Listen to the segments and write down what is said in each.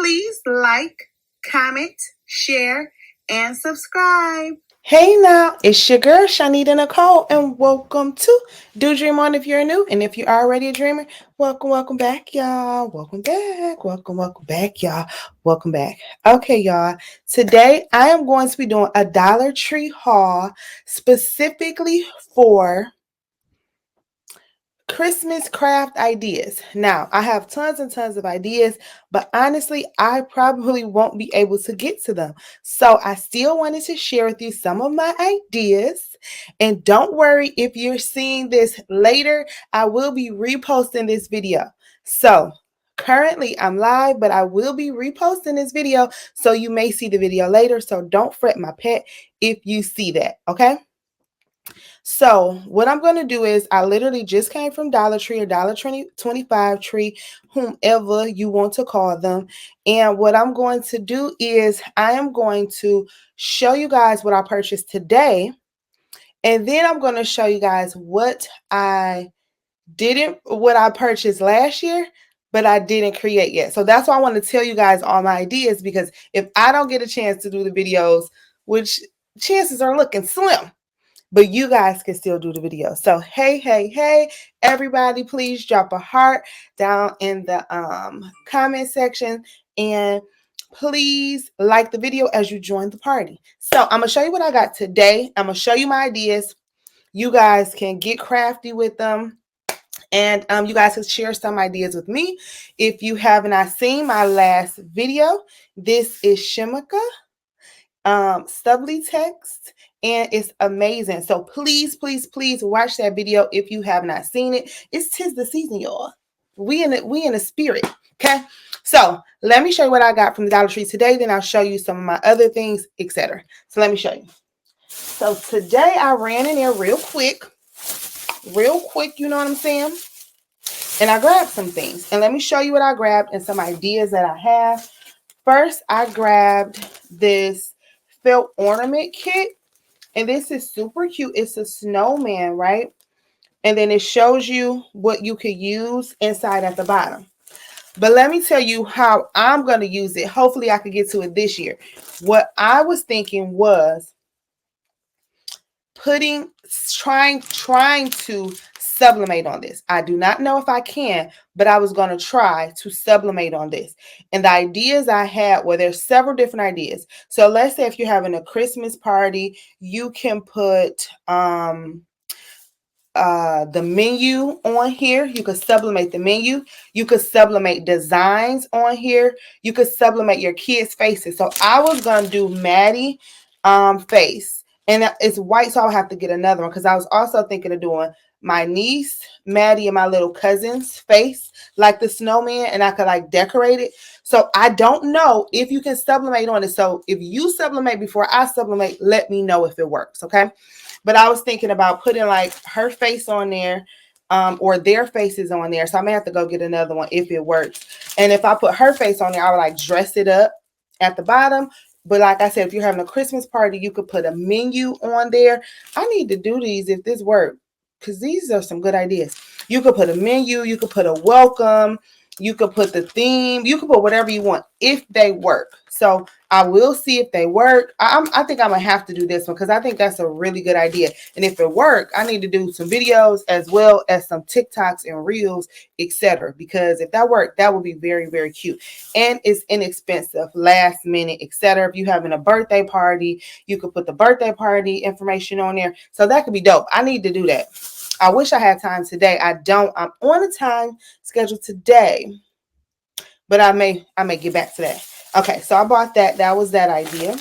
Please like, comment, share, and subscribe. Hey now, it's your girl ChonitaNicole, and welcome to Do Dream On if you're new, and if you're already a dreamer, welcome back, y'all. Welcome back, y'all. Welcome back. Okay, y'all. Today I am going to be doing a Dollar Tree haul specifically for Christmas craft ideas. Now, I have tons and tons of ideas, but honestly, I probably won't be able to get to them. So I still wanted to share with you some of my ideas. And don't worry if you're seeing this later, I will be reposting this video. So currently I'm live, but I will be reposting this video. So you may see the video later. So don't fret, my pet, if you see that, okay? So what I'm going to do is I literally just came from Dollar Tree or $1.25 Tree, whomever you want to call them. And what I'm going to do is I am going to show you guys what I purchased today. And then I'm going to show you guys what I purchased last year, but I didn't create yet. So that's why I want to tell you guys all my ideas, because if I don't get a chance to do the videos, which chances are looking slim, but you guys can still do the video. So hey, everybody, please drop a heart down in the comment section, and please like the video as you join the party. So I'm gonna show you what I got today. I'm gonna show you my ideas. You guys can get crafty with them, and you guys can share some ideas with me. If you have not seen my last video, this is Shimika Stubbly Text, and it's amazing. So please watch that video if you have not seen it. It's 'tis the season, y'all. We in the spirit. Okay, so let me show you what I got from the Dollar Tree today. Then I'll show you some of my other things, etc. So let me show you. So today I ran in there real quick, you know what I'm saying? And I grabbed some things, and let me show you what I grabbed and some ideas that I have. First, I grabbed this felt ornament kit, and this is super cute. It's a snowman, right? And then it shows you what you could use inside at the bottom. But let me tell you how I'm going to use it. Hopefully I could get to it this year. What I was thinking was trying to sublimate on this. I do not know if I can, but I was going to try to sublimate on this. And the ideas I had, well, there's several different ideas. So let's say if you're having a Christmas party, you can put the menu on here. You could sublimate the menu. You could sublimate designs on here. You could sublimate your kids' faces. So I was going to do Maddie face. And it's white, so I'll have to get another one, because I was also thinking of doing my niece, Maddie, and my little cousin's face, like the snowman, and I could like decorate it. So I don't know if you can sublimate on it. So if you sublimate before I sublimate, let me know if it works, okay? But I was thinking about putting like her face on there, or their faces on there. So I may have to go get another one if it works. And if I put her face on there, I would like dress it up at the bottom. But like I said, if you're having a Christmas party, you could put a menu on there. I need to do these if this works, because these are some good ideas. You could put a menu. You could put a welcome. You could put the theme. You could put whatever you want if they work. So I will see if they work. I think I'm going to have to do this one, because I think that's a really good idea. And if it works, I need to do some videos as well as some TikToks and Reels, etc. Because if that worked, that would be very, very cute. And it's inexpensive, last minute, etc. If you're having a birthday party, you could put the birthday party information on there. So that could be dope. I need to do that. I wish I had time today. I don't. I'm on a time schedule today, but I may get back to that. Okay, so I bought that. That was that idea.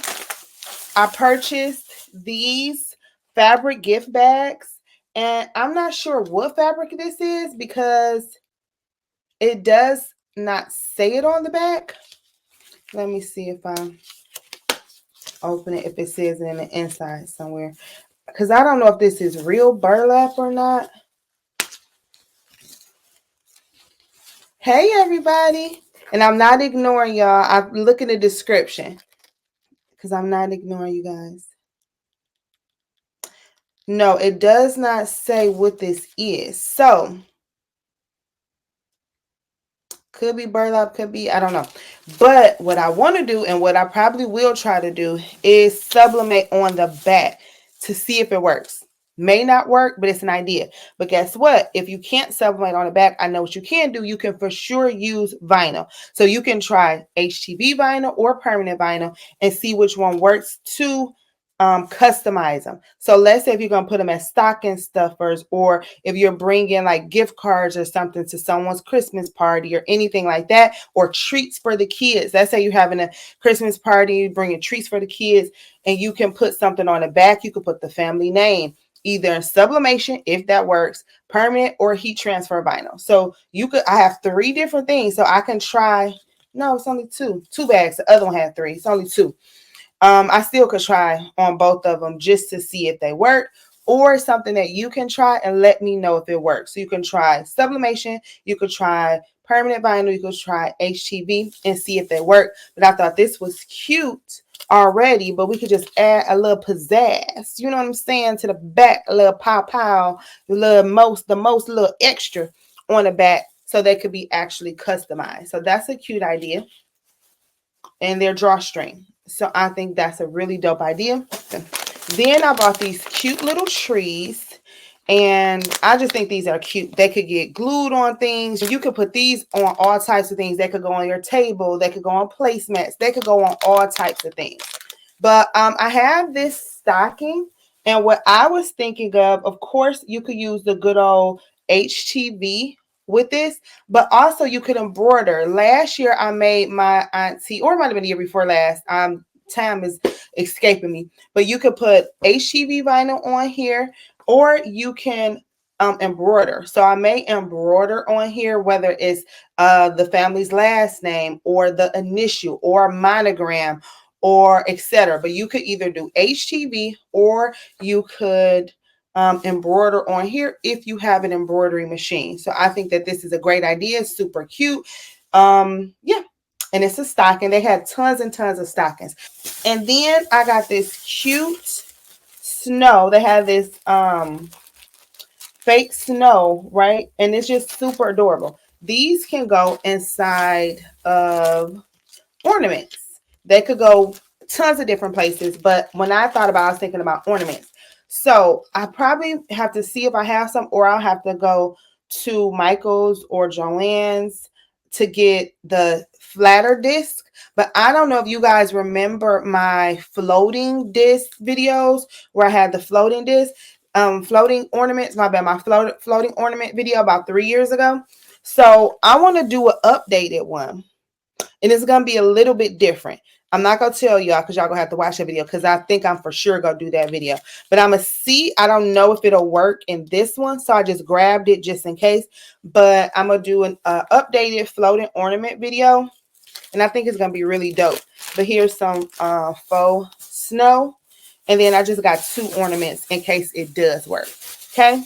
I purchased these fabric gift bags, and I'm not sure what fabric this is because it does not say it on the back. Let me see if I open it, if it says it in the inside somewhere, because I don't know if this is real burlap or not. Hey, everybody. And I'm not ignoring y'all. I look in the description, because I'm not ignoring you guys. No, it does not say what this is. So Could be burlap, could be, I don't know. But what I want to do and what I probably will try to do is sublimate on the back to see if it works. May not work, but it's an idea. But guess what? If you can't sublimate on the back, I know what you can do. You can for sure use vinyl. So you can try HTV vinyl or permanent vinyl and see which one works to customize them. So let's say if you're going to put them as stocking stuffers, or if you're bringing like gift cards or something to someone's Christmas party or anything like that, or treats for the kids. Let's say you're having a Christmas party, bringing treats for the kids, and you can put something on the back. You could put the family name, either in sublimation, if that works, permanent, or heat transfer vinyl. So you could, I have 3 different things. So I can try, no, it's only 2 bags. The other one had 3. It's only 2. I still could try on both of them just to see if they work, or something that you can try and let me know if it works. So you can try sublimation, you could try permanent vinyl, you could try HTV and see if they work. But I thought this was cute already, but we could just add a little pizzazz, you know what I'm saying, to the back, a little pow, the most little extra on the back, so they could be actually customized. So that's a cute idea. And their drawstring. So I think that's a really dope idea. Then I bought these cute little trees, and I just think these are cute. They could get glued on things. You could put these on all types of things. They could go on your table. They could go on placemats. They could go on all types of things. But I have this stocking, and what I was thinking of course, you could use the good old HTV with this, but also you could embroider. Last year I made my auntie, or it might have been the year before last. Time is escaping me, but you could put HTV vinyl on here, or you can embroider. So I may embroider on here, whether it's the family's last name or the initial or monogram or etc. But you could either do HTV, or you could embroider on here if you have an embroidery machine. So I think that this is a great idea. It's super cute. Yeah. And it's a stocking. They had tons and tons of stockings. And then I got this cute snow. They have this fake snow, right? And it's just super adorable. These can go inside of ornaments. They could go tons of different places, but when I thought about it, I was thinking about ornaments. So I probably have to see if I have some, or I'll have to go to Michael's or Joann's to get the flatter disc. But I don't know if you guys remember my floating disc videos where I had the floating disc, floating ornaments, my floating ornament video about 3 years ago. So I want to do an updated one, and it's going to be a little bit different. I'm not going to tell y'all because y'all going to have to watch the video, because I think I'm for sure going to do that video. But I'm going to see. I don't know if it'll work in this one, so I just grabbed it just in case. But I'm going to do an updated floating ornament video, and I think it's going to be really dope. But here's some faux snow, and then I just got 2 ornaments in case it does work. Okay.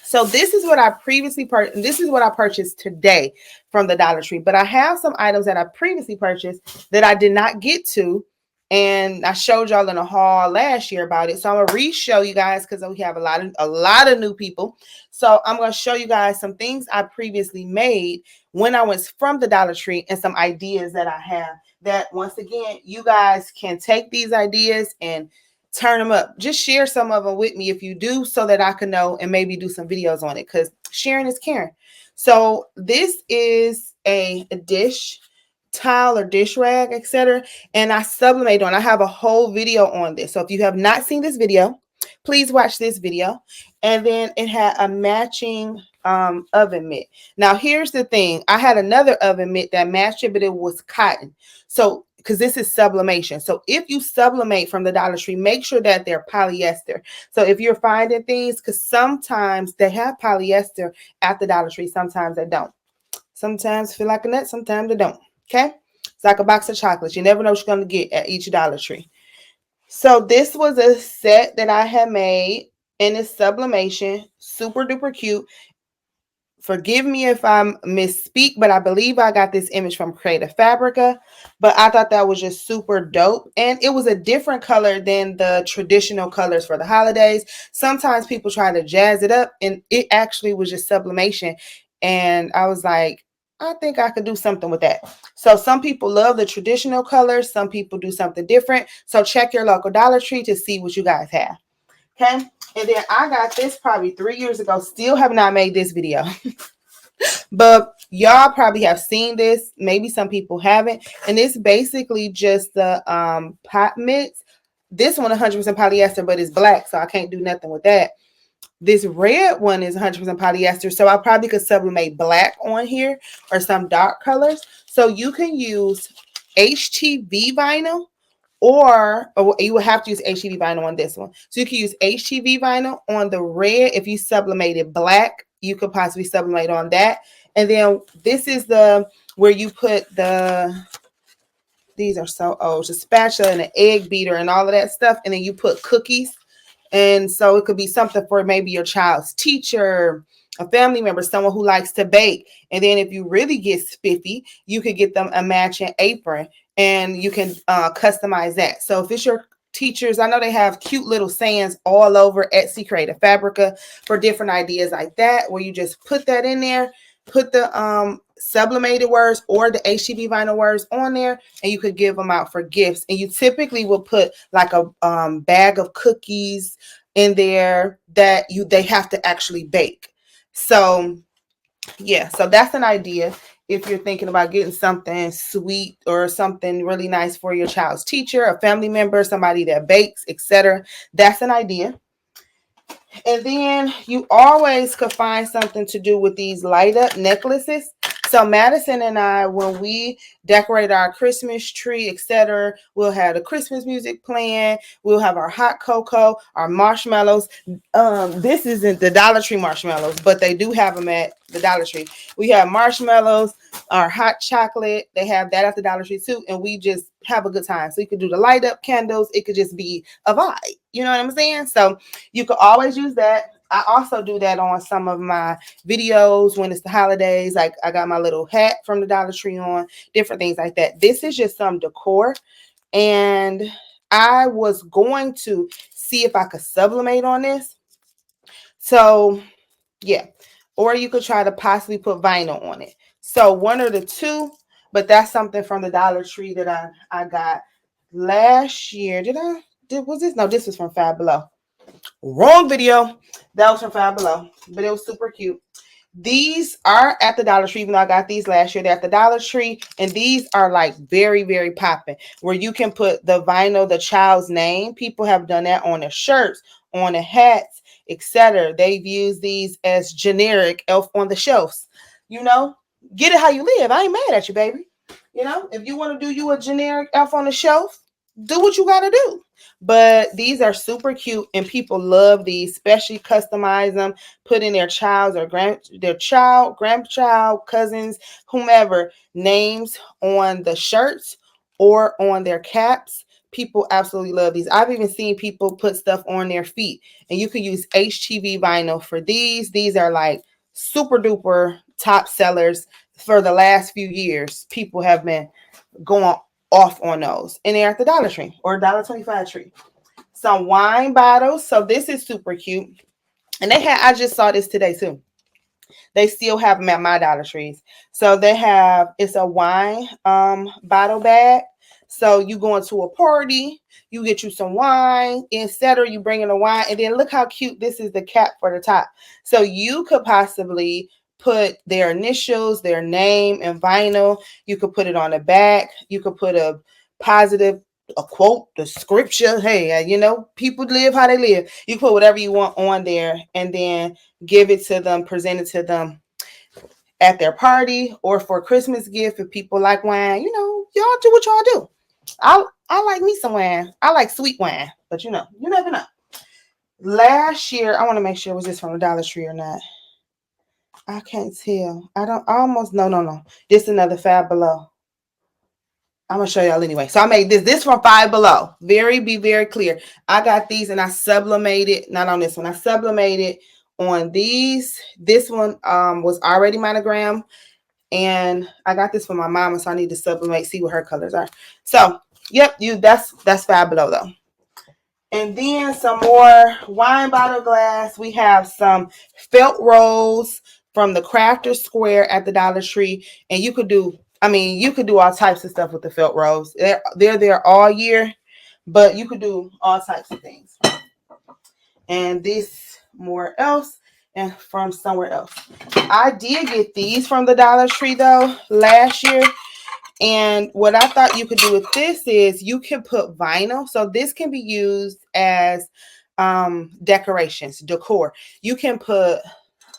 So this is what I previously purchased. This is what I purchased today from the Dollar Tree. But I have some items that I previously purchased that I did not get to. And I showed y'all in a haul last year about it. So I'm going to re-show you guys, because we have a lot of new people. So I'm going to show you guys some things I previously made when I was from the Dollar Tree, and some ideas that I have that, once again, you guys can take these ideas and turn them up. Just share some of them with me if you do, so that I can know and maybe do some videos on it, because sharing is caring. So this is a dish towel or dish rag, etc. And I sublimate on. I have a whole video on this. So if you have not seen this video, please watch this video. And then it had a matching oven mitt. Now here's the thing. I had another oven mitt that matched it, but it was cotton. So because this is sublimation. So if you sublimate from the Dollar Tree, make sure that they're polyester. So if you're finding things, because sometimes they have polyester at the Dollar Tree, sometimes they don't. Sometimes feel like a nut, sometimes they don't. Okay? It's like a box of chocolates. You never know what you're going to get at each Dollar Tree. So this was a set that I had made, and it's sublimation. Super duper cute. Forgive me if I misspeak, but I believe I got this image from Fabrica. But I thought that was just super dope. And it was a different color than the traditional colors for the holidays. Sometimes people try to jazz it up, and it actually was just sublimation. And I was like, I think I could do something with that. So some people love the traditional colors. Some people do something different. So check your local Dollar Tree to see what you guys have. Okay. And then I got this probably 3 years ago. Still have not made this video. But y'all probably have seen this. Maybe some people haven't. And it's basically just the pot mitts. This one 100% polyester, but it's black. So I can't do nothing with that. This red one is 100% polyester, so I probably could sublimate black on here or some dark colors. So you can use HTV vinyl, or you will have to use HTV vinyl on this one. So you can use HTV vinyl on the red. If you sublimated black, you could possibly sublimate on that. And then this is the where you put the, these are so old, the spatula and the egg beater and all of that stuff, and then you put cookies. And so it could be something for maybe your child's teacher, a family member, someone who likes to bake. And then if you really get spiffy, you could get them a matching apron and you can customize that. So if it's your teachers, I know they have cute little sayings all over Etsy, Creative Fabrica for different ideas like that, where you just put that in there, put the sublimated words or the HTV vinyl words on there, and you could give them out for gifts. And you typically will put like a bag of cookies in there that they have to actually bake. So yeah, so that's an idea if you're thinking about getting something sweet or something really nice for your child's teacher, a family member, somebody that bakes, etc. That's an idea. And then you always could find something to do with these light up necklaces. So Madison and I, when we decorate our Christmas tree, etc., we'll have the Christmas music playing. We'll have our hot cocoa, our marshmallows. This isn't the Dollar Tree marshmallows, but they do have them at the Dollar Tree. We have marshmallows, our hot chocolate. They have that at the Dollar Tree too, and we just have a good time. So you could do the light up candles. It could just be a vibe. You know what I'm saying? So you could always use that. I also do that on some of my videos when it's the holidays. Like I got my little hat from the Dollar Tree on, different things like that. This is just some decor. And I was going to see if I could sublimate on this. So yeah. Or you could try to possibly put vinyl on it. So one or the two, but that's something from the Dollar Tree that I got last year. Was this? No, this was from Five Below. Wrong video. That was from Five Below, but it was super cute. These are at the Dollar Tree, even though I got these last year. They're at the Dollar Tree, and these are like very, very popping, where you can put the vinyl, the child's name. People have done that on their shirts, on their hats, etc. They've used these as generic elf on the shelves. You know, get it how you live. I ain't mad at you, baby. You know, if you want to do you a generic elf on the shelf, do what you got to do. But these are super cute, and people love these, especially customize them, put in their child's or grandchild, cousins, whomever, names on the shirts or on their caps. People absolutely love these. I've even seen people put stuff on their feet, and you can use HTV vinyl for these. These are like super duper top sellers for the last few years. People have been going off on those, and they're at the Dollar Tree or $1.25 tree. Some wine bottles. So this is super cute, and I just saw this today too. They still have them at my Dollar Trees. So they have, it's a wine bottle bag. So you go into a party, you get you some wine, etc. You bring in a wine, and then look how cute this is, the cap for the top. So you could possibly put their initials, their name, and vinyl. You could put it on the back. You could put a positive, a quote, the scripture. Hey, you know, people live how they live. You put whatever you want on there, and then give it to them, present it to them at their party or for a Christmas gift. If people like wine, you know, y'all do what y'all do. I like me some wine. I like sweet wine, but you know, you never know. Last year, I want to make sure, was this from the Dollar Tree or not? I can't tell. I almost, no. This is another Five Below. I'm going to show y'all anyway. So I made this from Five Below. Be very clear. I got these and I sublimated, not on this one. I sublimated on these. This one was already monogram, and I got this for my mama, so I need to sublimate, see what her colors are. So, yep, that's Five Below though. And then some more wine bottle glass. We have some felt rolls from the crafter square at the Dollar Tree. And you could do, I mean, you could do all types of stuff with the felt rolls. They're there all year, but you could do all types of things. And this more else and from somewhere else. I did get these from the Dollar Tree though last year. And what I thought you could do with this is you can put vinyl. So this can be used as decorations, decor. You can put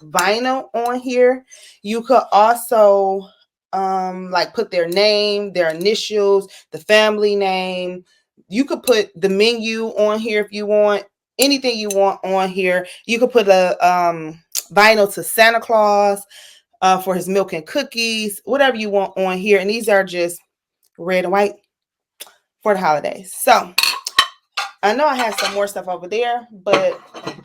vinyl on here. You could also like put their name, their initials, the family name. You could put the menu on here if you want. Anything you want on here. You could put a vinyl to Santa Claus for his milk and cookies, whatever you want on here. And these are just red and white for the holidays. So I know I have some more stuff over there, but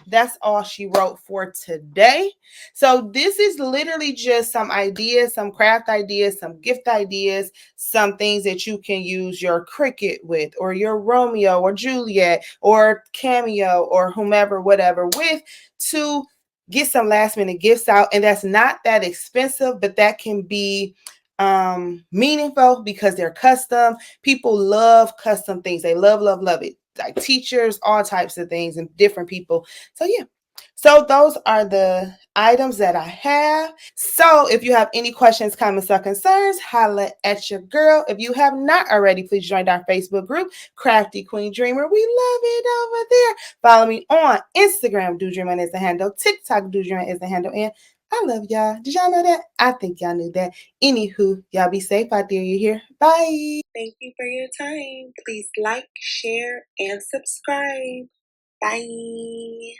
that's all she wrote for today. So this is literally just some ideas, some craft ideas, some gift ideas, some things that you can use your Cricut with, or your Romeo or Juliet or Cameo or whomever, whatever with, to get some last minute gifts out. And that's not that expensive, but that can be meaningful because they're custom. People love custom things. They love it. Like teachers, all types of things, and different people. So yeah. So those are the items that I have. So if you have any questions, comments, or concerns, holla at your girl. If you have not already, please join our Facebook group, Crafty Queen Dreamer. We love it over there. Follow me on Instagram, Do Dreamer is the handle. TikTok, Do Dreamer is the handle. And I love y'all. Did y'all know that? I think y'all knew that. Anywho, y'all be safe out there. You hear? Bye. Thank you for your time. Please like, share, and subscribe. Bye.